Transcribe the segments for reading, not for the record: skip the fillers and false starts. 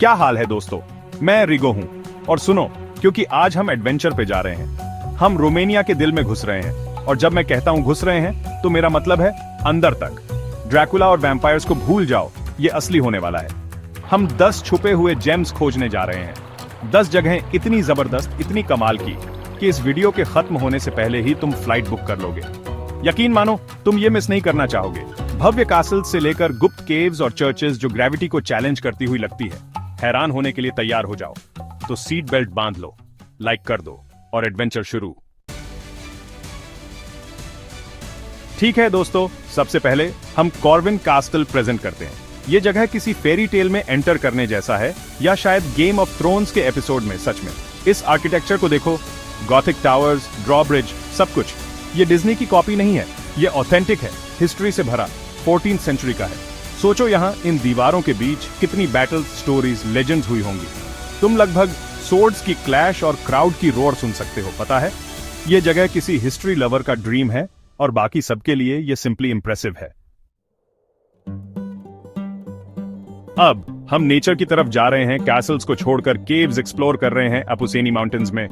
क्या हाल है दोस्तों, मैं रिगो हूँ। और सुनो, क्योंकि आज हम एडवेंचर पे जा रहे हैं। हम रोमानिया के दिल में घुस रहे हैं, और जब मैं कहता हूँ घुस रहे हैं तो मेरा मतलब है अंदर तक। ड्रैकुला और वैम्पायर्स को भूल जाओ, ये असली होने वाला है। हम 10 छुपे हुए जेम्स खोजने जा रहे हैं। 10 जगहें इतनी जबरदस्त, इतनी कमाल की कि इस वीडियो के खत्म होने से पहले ही तुम फ्लाइट बुक कर लोगे। यकीन मानो, तुम ये मिस नहीं करना चाहोगे। भव्य कासल से लेकर गुप्त केव्स और चर्चेस जो ग्रेविटी को चैलेंज करती हुई लगती है। हैरान होने के लिए तैयार हो जाओ। तो सीट बेल्ट बांध लो, लाइक कर दो और एडवेंचर शुरू। ठीक है दोस्तों, सबसे पहले हम कॉर्विन कास्टल प्रेजेंट करते हैं। यह जगह किसी फेरी टेल में एंटर करने जैसा है, या शायद गेम ऑफ थ्रोन्स के एपिसोड में। सच में इस आर्किटेक्चर को देखो, गॉथिक टावर्स, ड्रॉब्रिज, सब कुछ। ये डिज्नी की कॉपी नहीं है, ये ऑथेंटिक है, हिस्ट्री से भरा, 14th सेंचुरी का है। सोचो यहाँ इन दीवारों के बीच कितनी बैटल स्टोरीज, लेजेंड्स हुई होंगी। तुम लगभग सोर्ड्स की क्लैश और क्राउड की रोर सुन सकते हो। पता है, ये जगह किसी हिस्ट्री लवर का ड्रीम है, और बाकी सबके लिए ये सिंपली इंप्रेसिव है। अब हम नेचर की तरफ जा रहे हैं, कैसल्स को छोड़कर केव्स एक्सप्लोर कर रहे हैं अपुसेनी माउंटेन्स में।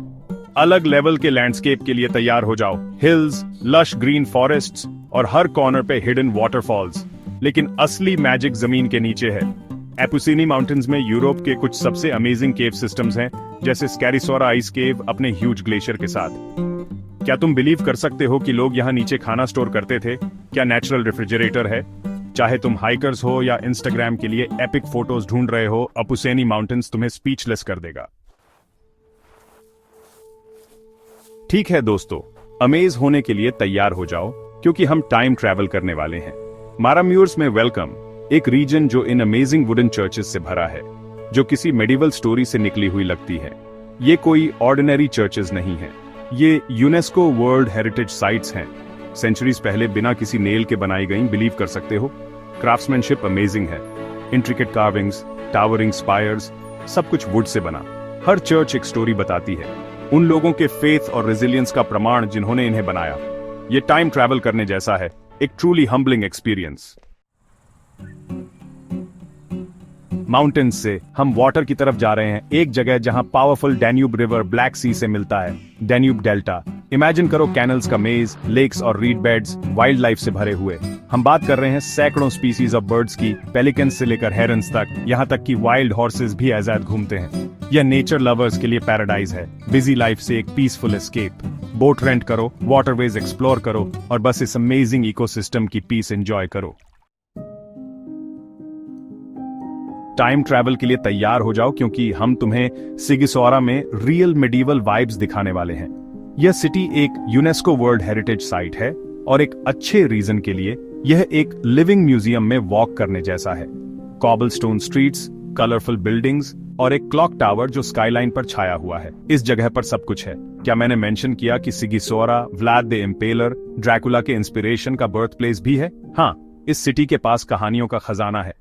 अलग लेवल के लैंडस्केप के लिए तैयार हो जाओ। हिल्स, लश ग्रीन फॉरेस्ट्स और हर कॉर्नर पे हिडन वाटरफॉल्स। लेकिन असली मैजिक जमीन के नीचे है। एपुसेनी माउंटेन्स में यूरोप के कुछ सबसे अमेजिंग केव सिस्टम्स हैं, जैसे स्कैरिसोरा आइस केव अपने ह्यूज ग्लेशियर के साथ। क्या तुम बिलीव कर सकते हो कि लोग यहाँ नीचे खाना स्टोर करते थे? क्या नेचुरल रेफ्रिजरेटर है? चाहे तुम हाइकर्स हो या इंस्टाग्राम के लिए एपिक फोटोज ढूंढ रहे हो, अपुसेनी माउंटेन्स तुम्हें स्पीचलेस कर देगा। ठीक है दोस्तों, अमेज होने के लिए तैयार हो जाओ, क्योंकि हम टाइम ट्रैवल करने वाले हैं। माराम्यूर्स में वेलकम, एक रीजन जो इन अमेजिंग वुडन चर्चेस से भरा है, जो किसी मेडिवल स्टोरी से निकली हुई लगती है। ये कोई ऑर्डिनरी चर्चेस नहीं है, ये यूनेस्को वर्ल्ड हेरिटेज साइट्स हैं। सेंचुरीज पहले बिना किसी नेल के बनाई गई, बिलीव कर सकते हो। क्राफ्ट्समैनशिप अमेजिंग है, इंट्रिकेट कार्विंग्स, टावरिंग स्पायर्स, सब कुछ वुड से बना। हर चर्च एक स्टोरी बताती है, उन लोगों के फेथ और रेजिलियंस का प्रमाण जिन्होंने इन्हें बनाया। ये टाइम ट्रैवल करने जैसा है, एक ट्रूली हम्बलिंग एक्सपीरियंस। माउंटेन्स से हम वाटर की तरफ जा रहे हैं, एक जगह जहां पावरफुल डैन्यूब रिवर ब्लैक सी से मिलता है। डैन्यूब डेल्टा, इमेजिन करो कैनल्स का मेज, लेक्स और रीड बेड्स, वाइल्ड लाइफ से भरे हुए। हम बात कर रहे हैं सैकड़ों स्पीसीज ऑफ बर्ड्स की, पेलिकन्स से लेकर हेरन्स तक, यहाँ तक कि वाइल्ड हॉर्सेस भी आजाद घूमते हैं। यह नेचर लवर्स के लिए पैराडाइज है, बिजी लाइफ से एक पीसफुल एस्केप। बोट रेंट करो, वाटरवेज एक्सप्लोर करो, और बस इस अमेजिंग इकोसिस्टम की पीस एंजॉय करो। टाइम ट्रैवल के लिए तैयार हो जाओ, क्योंकि हम तुम्हें सिगिसोरा में रियल मेडिवल वाइब्स दिखाने वाले हैं। यह सिटी एक यूनेस्को वर्ल्ड हेरिटेज साइट है, और एक अच्छे रीजन के लिए यह एक लिविंग म्यूजियम में वॉक करने जैसा है। कॉबलस्टोन स्ट्रीट्स, कलरफुल बिल्डिंग्स और एक क्लॉक टावर जो स्काईलाइन पर छाया हुआ है। इस जगह पर सब कुछ है। क्या मैंने मेंशन किया कि सिगिसोरा व्लाद द इम्पेलर, ड्रैकुला के इंस्पिरेशन का बर्थ प्लेस भी है? हाँ, इस सिटी के पास कहानियों का खजाना है।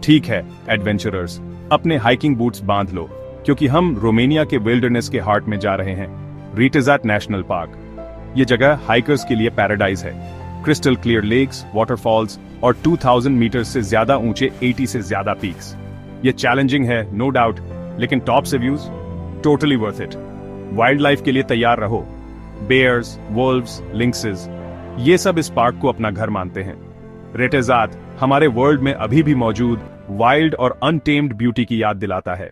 ठीक है एडवेंचरर्स, अपने हाइकिंग बूट्स बांध लो, क्योंकि हम रोमानिया के विल्डरनेस के हार्ट में जा रहे हैं, रीटेजात नेशनल पार्क। यह जगह हाइकर्स के लिए पैराडाइज है। क्रिस्टल क्लियर लेक्स, वाटरफॉल्स और 2000 मीटर से ज्यादा ऊंचे 80 से ज्यादा पीक्स। यह चैलेंजिंग है, नो डाउट, लेकिन टॉप से views totally worth it. Wild life के लिए तैयार रहो। बेयर्स, वोल्व्स, लिंक्सेस, ये सब इस पार्क को अपना घर मानते हैं। रेटेजात हमारे वर्ल्ड में अभी भी मौजूद वाइल्ड और अनटेम्ड ब्यूटी की याद दिलाता है।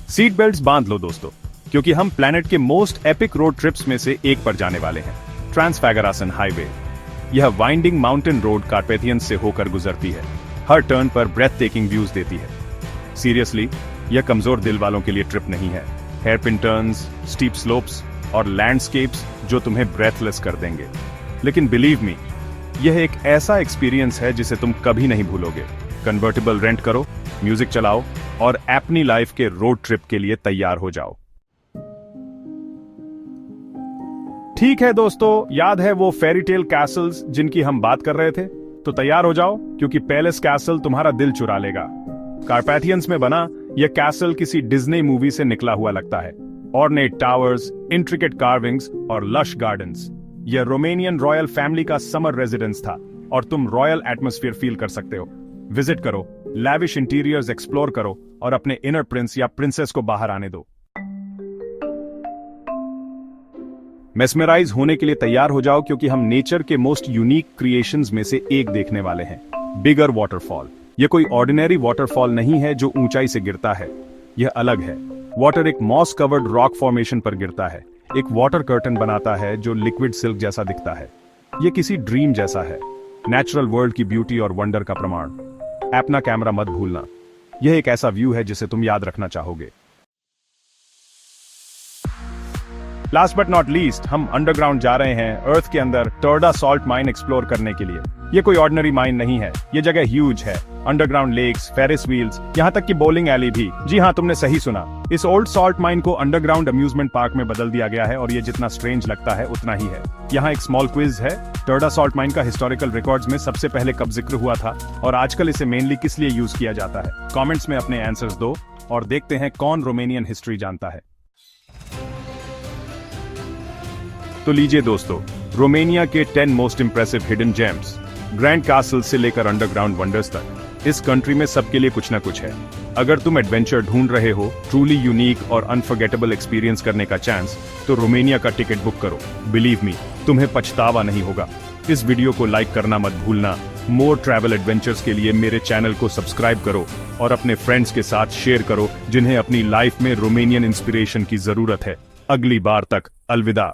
सीट बेल्ट्स बांध लो दोस्तों, क्योंकि हम प्लेनेट के मोस्ट एपिक रोड ट्रिप्स में से एक पर जाने वाले हैं, ट्रांसफैगरासन हाईवे। यह वाइंडिंग माउंटेन रोड कार्पेथियन से होकर गुजरती है, हर टर्न पर ब्रेथ टेकिंग व्यूज देती है। सीरियसली, यह कमजोर दिल वालों के लिए ट्रिप नहीं है। हेयरपिन टर्न्स, स्टीप स्लोप्स और लैंडस्केप्स जो तुम्हें ब्रेथलेस कर देंगे। लेकिन बिलीव मी, यह एक ऐसा एक्सपीरियंस है जिसे तुम कभी नहीं भूलोगे। कन्वर्टिबल रेंट करो, म्यूजिक चलाओ और अपनी लाइफ के रोड ट्रिप के लिए तैयार हो जाओ। ठीक है दोस्तों, याद है वो फेरी टेल कैसल्स जिनकी हम बात कर रहे थे? तो तैयार हो जाओ, क्योंकि पैलेस कैसल तुम्हारा दिल चुरा लेगा। कार्पैथियंस में बना यह कैसल किसी डिज्नी मूवी से निकला हुआ लगता है। ऑर्नेट टावर्स, इंट्रिकेट कार्विंग्स और लश गार्डन्स। यह रोमानियन रॉयल फैमिली का समर रेजिडेंस था। और तुम रॉयल एटमॉस्फेयर फील कर सकते हो। विजिट करो, लैविश इंटीरियर्स एक्सप्लोर करो और अपने इनर प्रिंस या प्रिंसेस को बाहर आने दो। मेस्मराइज होने के लिए तैयार हो जाओ, क्योंकि हम नेचर के मोस्ट यूनिक क्रिएशंस में से एक देखने वाले हैं, बिगर वाटरफॉल। यह कोई ऑर्डिनरी वाटरफॉल नहीं है जो ऊंचाई से गिरता है, यह अलग है। वाटर एक मॉस कवर्ड रॉक फॉर्मेशन पर गिरता है, एक वाटर कर्टन बनाता है जो लिक्विड सिल्क जैसा दिखता है। यह किसी ड्रीम जैसा है, नेचुरल वर्ल्ड की ब्यूटी और वंडर का प्रमाण। अपना कैमरा मत भूलना, यह एक ऐसा व्यू है जिसे तुम याद रखना चाहोगे। लास्ट बट नॉट लीस्ट, हम अंडरग्राउंड जा रहे हैं, अर्थ के अंदर टोरडा सॉल्ट माइन एक्सप्लोर करने के लिए। ये कोई ऑर्डिनरी माइन नहीं है, ये जगह ह्यूज है। अंडरग्राउंड लेक्स, फेरिस व्हील्स, यहाँ तक कि बोलिंग एली भी। जी हाँ, तुमने सही सुना। इस ओल्ड सॉल्ट माइन को अंडरग्राउंड अम्यूजमेंट पार्क में बदल दिया गया है और ये जितना स्ट्रेंज लगता है उतना ही है। यहाँ एक स्मॉल क्विज है, टोरडा सॉल्ट माइन का हिस्टोरिकल रिकॉर्ड्स में सबसे पहले कब जिक्र हुआ था और आजकल इसे मेनली किस लिए यूज किया जाता है? कमेंट्स में अपने आंसर्स दो और देखते हैं कौन रोमेनियन हिस्ट्री जानता है। तो लीजिए दोस्तों, रोमेनिया के 10 most impressive hidden gems, grand castle से लेकर अंडरग्राउंड वंडर्स तक। इस कंट्री में सबके लिए कुछ ना कुछ है। अगर तुम एडवेंचर ढूंढ रहे हो, ट्रूली यूनिक और अनफॉरगेटेबल एक्सपीरियंस करने का चांस, तो रोमेनिया का टिकट बुक करो। बिलीव मी, तुम्हें पछतावा नहीं होगा। इस वीडियो को लाइक करना मत भूलना। मोर ट्रैवल एडवेंचर्स के लिए मेरे चैनल को सब्सक्राइब करो और अपने फ्रेंड्स के साथ शेयर करो जिन्हें अपनी लाइफ में रोमेनियन इंस्पिरेशन की जरूरत है। अगली बार तक अलविदा।